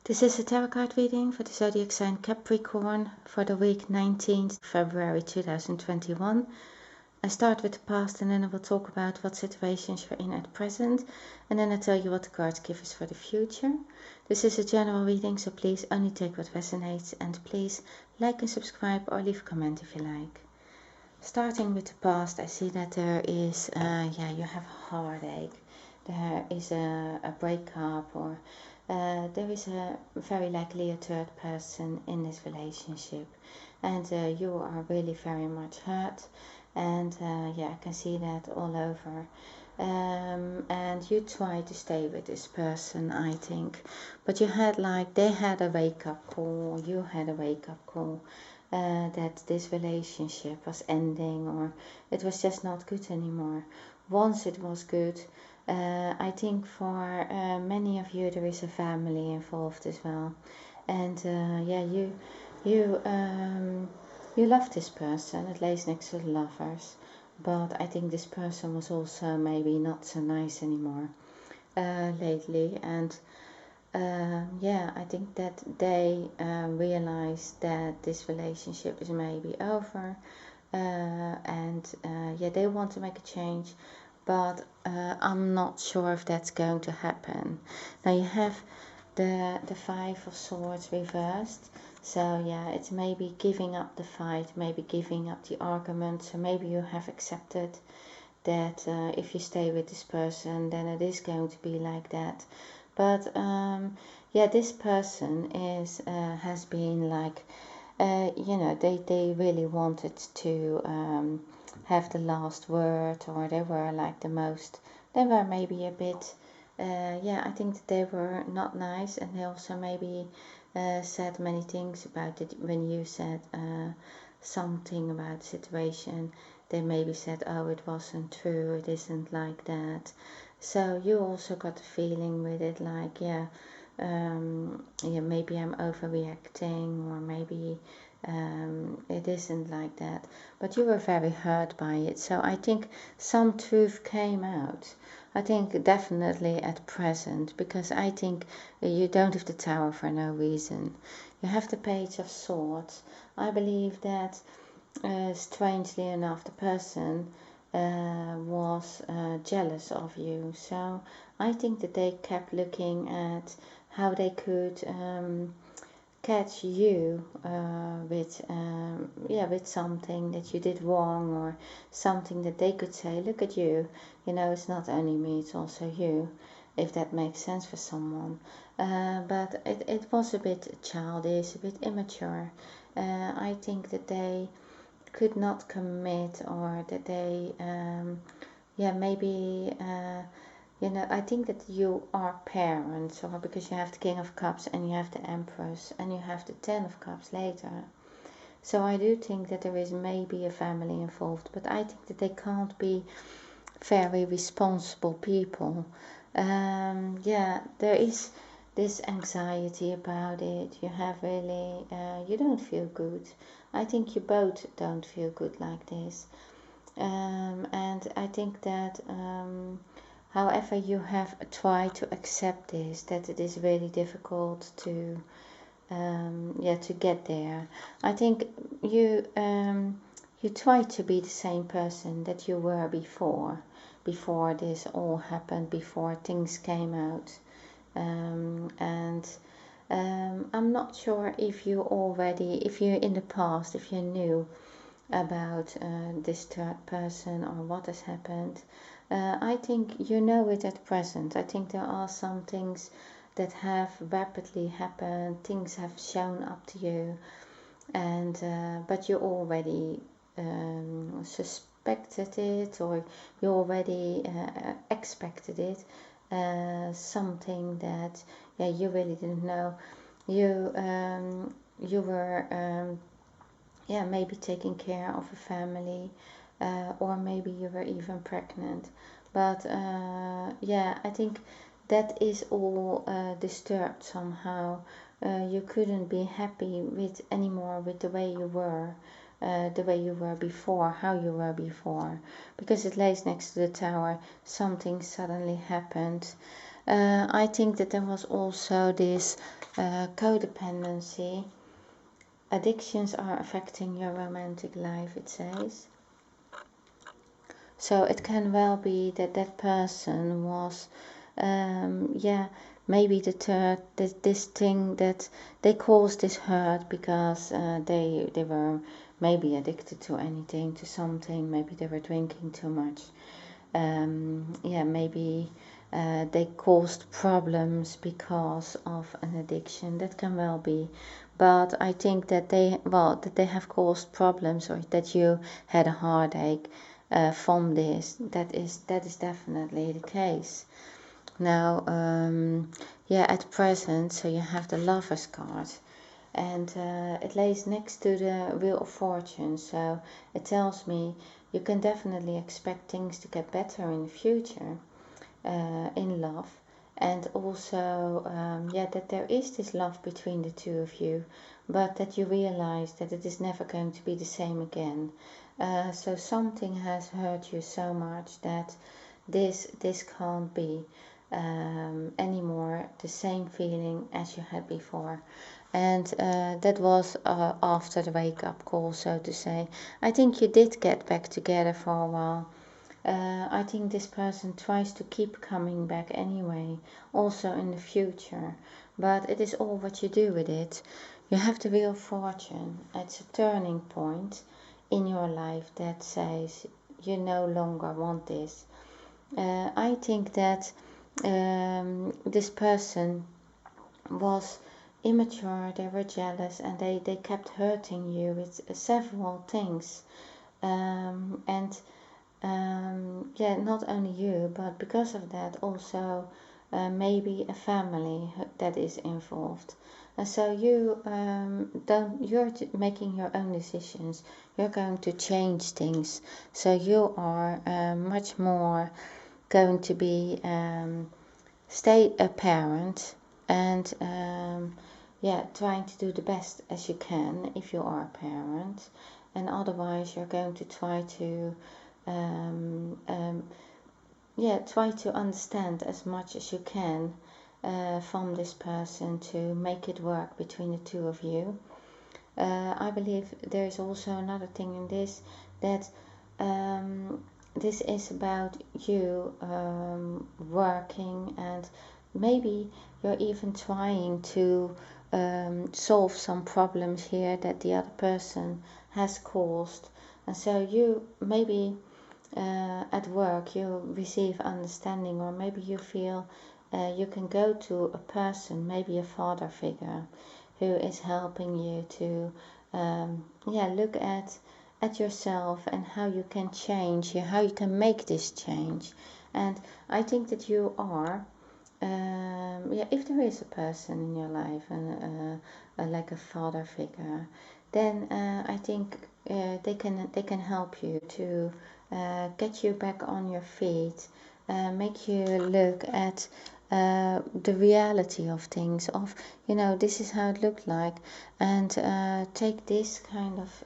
This is a tarot card reading for the zodiac sign Capricorn for the week 19th February 2021. I start with the past and then I will talk about what situations you're in at present, and then I tell you what the cards give us for the future. This is a general reading, so please only take what resonates, and please like and subscribe or leave a comment if you like. Starting with the past, I see that there is, you have a heartache. There is a breakup, or there is a very likely a third person in this relationship, and you are really very much hurt, and I can see that all over. And you try to stay with this person, I think, but you had they had a wake-up call, you had a wake-up call, that this relationship was ending, or it was just not good anymore. Once it was good, I think for many of you there is a family involved as well, and you love this person. It lays next to the lovers, but I think this person was also maybe not so nice anymore lately, and I think that they realized that this relationship is maybe over, they want to make a change, but I'm not sure if that's going to happen. Now you have the Five of Swords reversed, so it's maybe giving up the fight, maybe giving up the argument, so maybe you have accepted that if you stay with this person then it is going to be like that. But this person is has been like, they really wanted to have the last word, or they were like they were maybe a bit, I think that they were not nice, and they also maybe said many things about it. When you said something about the situation, they maybe said, oh, it wasn't true, it isn't like that. So you also got a feeling with it, like, maybe I'm overreacting, or maybe it isn't like that. But you were very hurt by it. So I think some truth came out. I think definitely at present, because I think you don't have the Tower for no reason. You have the Page of Swords. I believe that strangely enough, the person was jealous of you. So I think that they kept looking at how they could catch you with something that you did wrong, or something that they could say, look at you, it's not only me, it's also you, if that makes sense for someone. But it was a bit childish, a bit immature. I think that they could not commit, or that they I think that you are parents, or because you have the King of Cups and you have the Empress and you have the Ten of Cups later. So I do think that there is maybe a family involved, but I think that they can't be very responsible people. There is this anxiety about it. You have really, you don't feel good. I think you both don't feel good like this. And I think that however you have tried to accept this, that it is really difficult to get there. I think you try to be the same person that you were before this all happened, before things came out. I'm not sure if you in the past, if you knew about this third person or what has happened. I think you know it at present. I think there are some things that have rapidly happened, things have shown up to you, and but you already suspected it, or you already expected it, something that you really didn't know. You were maybe taking care of a family, or maybe you were even pregnant. But I think that is all disturbed somehow. You couldn't be happy anymore with the way you were. The way you were before, how you were before, because it lays next to the Tower. Something suddenly happened. I think that there was also this codependency. Addictions are affecting your romantic life, it says. So it can well be that that person was, maybe this thing that they caused this hurt because they were maybe addicted to anything, to something. Maybe they were drinking too much. Maybe they caused problems because of an addiction. That can well be. But I think that they have caused problems, or that you had a heartache from this. That is definitely the case. Now, at present, so you have the Lover's card, and it lays next to the Wheel of Fortune. So it tells me you can definitely expect things to get better in the future in love, and also that there is this love between the two of you, but that you realize that it is never going to be the same again. So something has hurt you so much that this can't be anymore the same feeling as you had before. And that was after the wake-up call, so to say. I think you did get back together for a while. I think this person tries to keep coming back anyway, also in the future. But it is all what you do with it. You have the Wheel of Fortune. It's a turning point in your life that says you no longer want this. I think that this person was immature, they were jealous, and they kept hurting you with several things. Not only you, but because of that also maybe a family that is involved. And so you're making your own decisions. You're going to change things. So you are much more going to be stay a parent, and trying to do the best as you can if you are a parent, and otherwise you're going to try to try to understand as much as you can from this person to make it work between the two of you. I believe there is also another thing in this, that this is about you working, and maybe you're even trying to solve some problems here that the other person has caused. And so you maybe at work you receive understanding, or maybe you feel you can go to a person, maybe a father figure, who is helping you to look at yourself and how you can change, how you can make this change. And I think that you are, if there is a person in your life, and like a father figure, then I think they can help you to get you back on your feet, make you look at the reality of things, of this is how it looked like, and take this kind of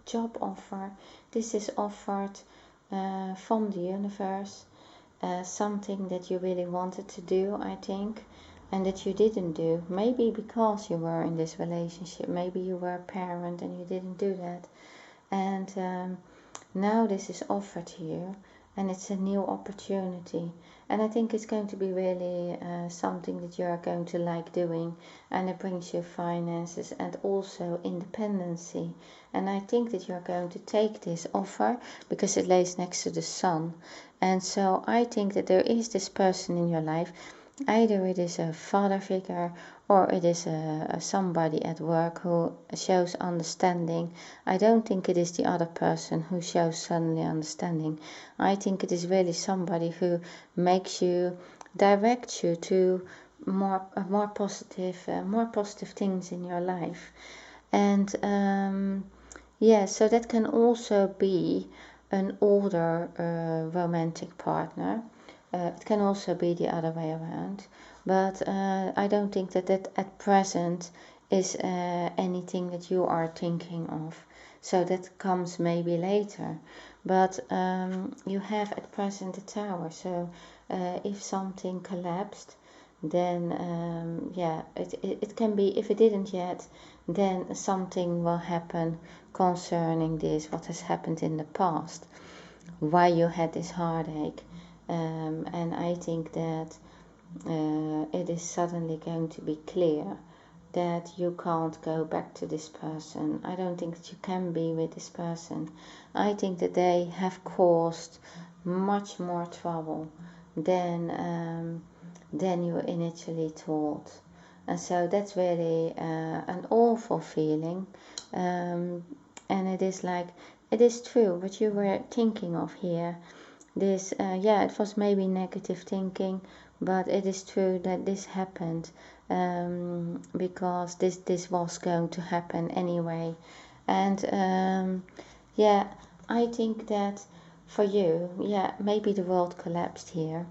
job offer. This is offered from the universe, something that you really wanted to do, I think, and that you didn't do, maybe because you were in this relationship, maybe you were a parent and you didn't do that, and now this is offered to you, and it's a new opportunity, and I think it's going to be really something that you are going to like doing, and it brings you finances and also independency. And I think that you're going to take this offer because it lays next to the sun. And so I think that there is this person in your life. Either it is a father figure, or it is somebody at work who shows understanding. I don't think it is the other person who shows suddenly understanding. I think it is really somebody who makes you, directs you to more positive things in your life. And so that can also be an older romantic partner. It can also be the other way around, but I don't think that at present is anything that you are thinking of. So that comes maybe later. But you have at present a Tower, so if something collapsed, then yeah, it can be, if it didn't yet, then something will happen concerning this, what has happened in the past, why you had this heartache. And I think that it is suddenly going to be clear that you can't go back to this person. I don't think that you can be with this person. I think that they have caused much more trouble than you initially thought. And so that's really an awful feeling. And it is like, it is true what you were thinking of here. This, yeah, it was maybe negative thinking, but it is true that this happened because this was going to happen anyway. And yeah, I think that for you, yeah, maybe the world collapsed here.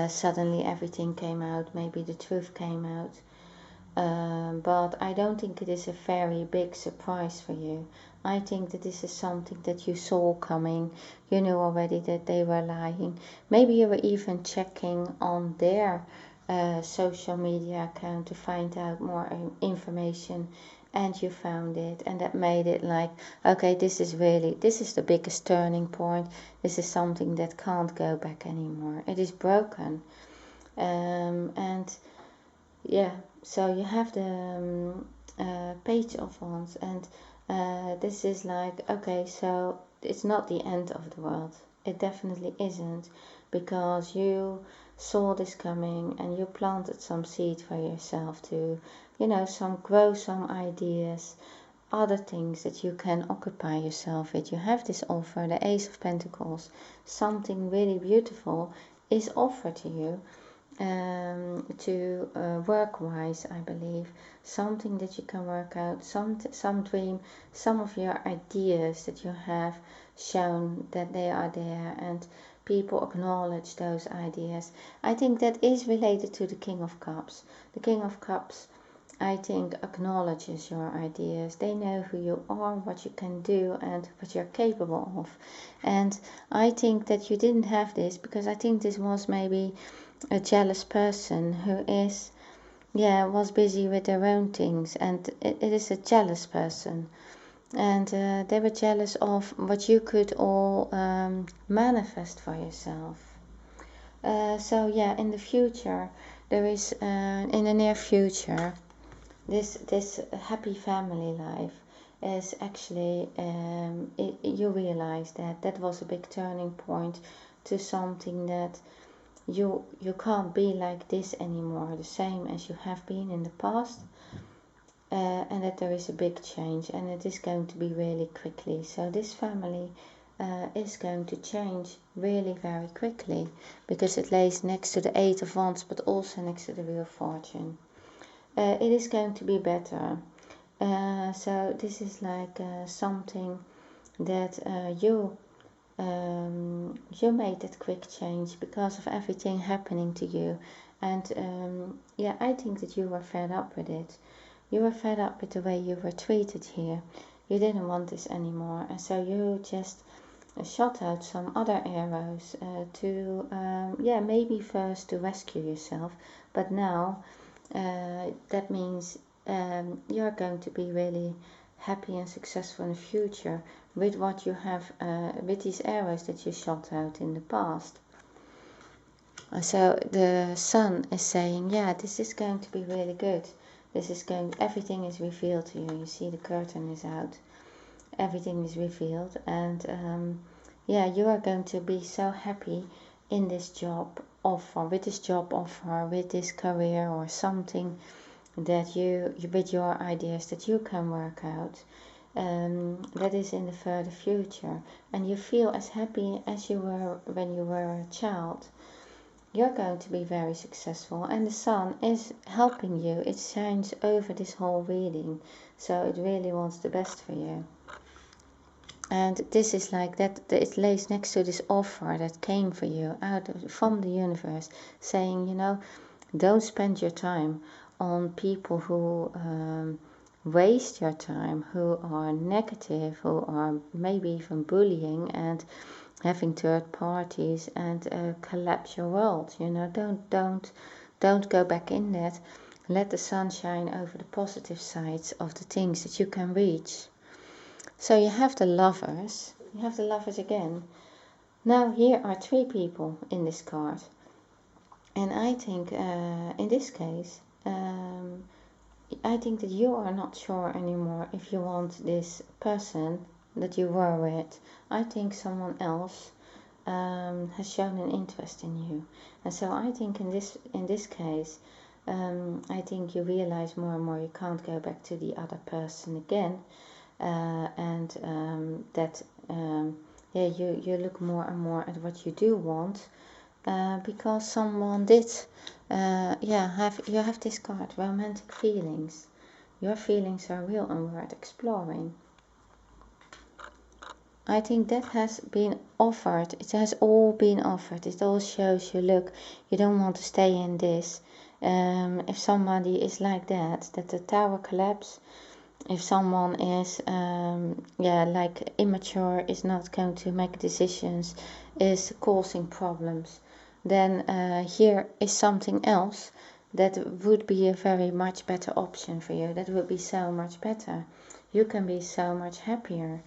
Suddenly everything came out, maybe the truth came out. But I don't think it is a very big surprise for you. I think that this is something that you saw coming. You knew already that they were lying. Maybe you were even checking on their social media account to find out more information, and you found it, and that made it like, okay, this is the biggest turning point. This is something that can't go back anymore. It is broken. And yeah, so you have the Page of Wands, and this is like, okay, so it's not the end of the world. It definitely isn't, because you saw this coming and you planted some seed for yourself to, grow some ideas, other things that you can occupy yourself with. You have this offer, the Ace of Pentacles. Something really beautiful is offered to you, to work-wise, I believe. Something that you can work out, some dream, some of your ideas that you have shown that they are there, and people acknowledge those ideas. I think that is related to the King of Cups. The King of Cups, I think, acknowledges your ideas. They know who you are, what you can do, and what you're capable of. And I think that you didn't have this because I think this was maybe a jealous person who was busy with their own things, and it is a jealous person, and they were jealous of what you could all manifest for yourself. So yeah, in the future, there is in the near future, this happy family life is actually, you realize that was a big turning point to something that you can't be like this anymore, the same as you have been in the past, and that there is a big change, and it is going to be really quickly. So this family is going to change really very quickly, because it lays next to the Eight of Wands, but also next to the Wheel of Fortune. It is going to be better. So this is like something that you made that quick change because of everything happening to you. And yeah, I think that you were fed up with it. You were fed up with the way you were treated here. You didn't want this anymore, and so you just shot out some other arrows to, maybe first to rescue yourself, but now that means you're going to be really happy and successful in the future with what you have, with these arrows that you shot out in the past. So the Sun is saying, yeah, this is going to be really good. Everything is revealed to you. You see, the curtain is out. Everything is revealed, and you are going to be so happy in this job offer, with this career or something that you with your ideas that you can work out. That is in the further future, and you feel as happy as you were when you were a child. You're going to be very successful, and the Sun is helping you. It shines over this whole reading, so it really wants the best for you. And this is like that, it lays next to this offer that came for you from the universe, saying, don't spend your time on people who waste your time, who are negative, who are maybe even bullying and having third parties and collapse your world. Don't Don't go back in that. Let the sun shine over the positive sides of the things that you can reach. So you have the Lovers. You have the Lovers again. Now here are 3 people in this card. And I think in this case, I think that you are not sure anymore if you want this person that you were with. I think someone else has shown an interest in you. And so I think in this case, I think you realize more and more you can't go back to the other person again. That you look more and more at what you do want, because someone did you have this card, romantic feelings. Your feelings are real and worth exploring. I think that has been offered. It has all been offered. It all shows you, look, you don't want to stay in this. If somebody is like that the tower collapse, if someone is like immature, is not going to make decisions, is causing problems, then here is something else that would be a very much better option for you. That would be so much better. You can be so much happier.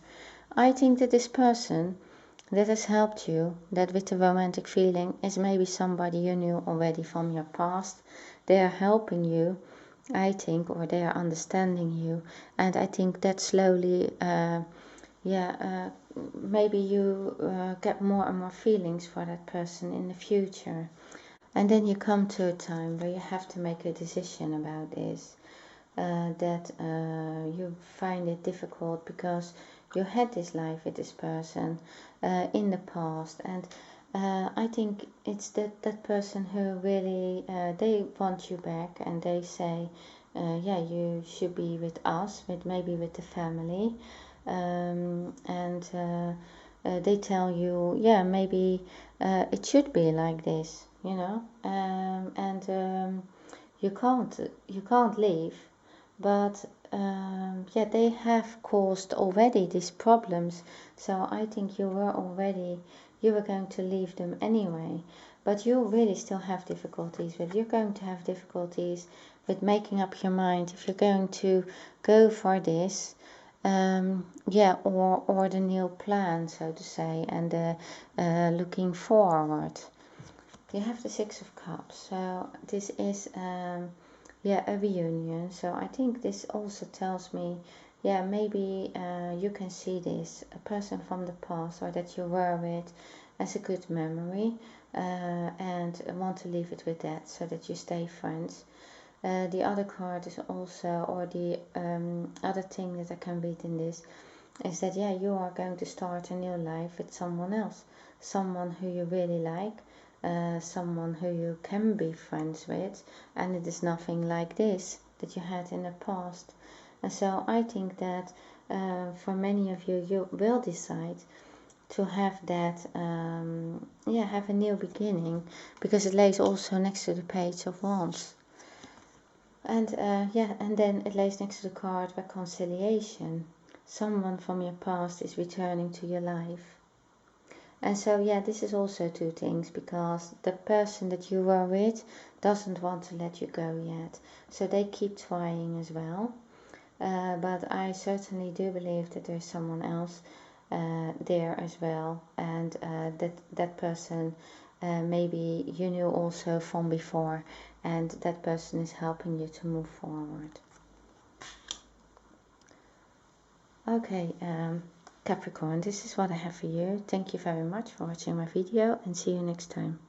I think that this person that has helped you, that with the romantic feeling, is maybe somebody you knew already from your past. They are helping you, I think, or they are understanding you, and I think that slowly maybe you get more and more feelings for that person in the future. And then you come to a time where you have to make a decision about this, that you find it difficult because you had this life with this person in the past, and I think it's that person who really they want you back, and they say you should be with us, maybe with the family, they tell you maybe it should be like this, you can't leave, but they have caused already these problems. So I think you were going to leave them anyway, but you really still have difficulties with. You're going to have difficulties with making up your mind if you're going to go for this, or the new plan, so to say, and looking forward. You have the Six of Cups, so this is a reunion. So I think this also tells me, maybe you can see this, a person from the past or that you were with, as a good memory, and want to leave it with that so that you stay friends. The other card is also, or the other thing that I can read in this, is that you are going to start a new life with someone else, someone who you really like, someone who you can be friends with, and it is nothing like this that you had in the past. And so I think that for many of you, you will decide to have that, have a new beginning, because it lays also next to the Page of Wands. And and then it lays next to the card reconciliation. Someone from your past is returning to your life. And so this is also 2 things, because the person that you were with doesn't want to let you go yet. So they keep trying as well. But I certainly do believe that there's someone else there as well. And that person maybe you knew also from before. And that person is helping you to move forward. Okay, Capricorn, this is what I have for you. Thank you very much for watching my video, and see you next time.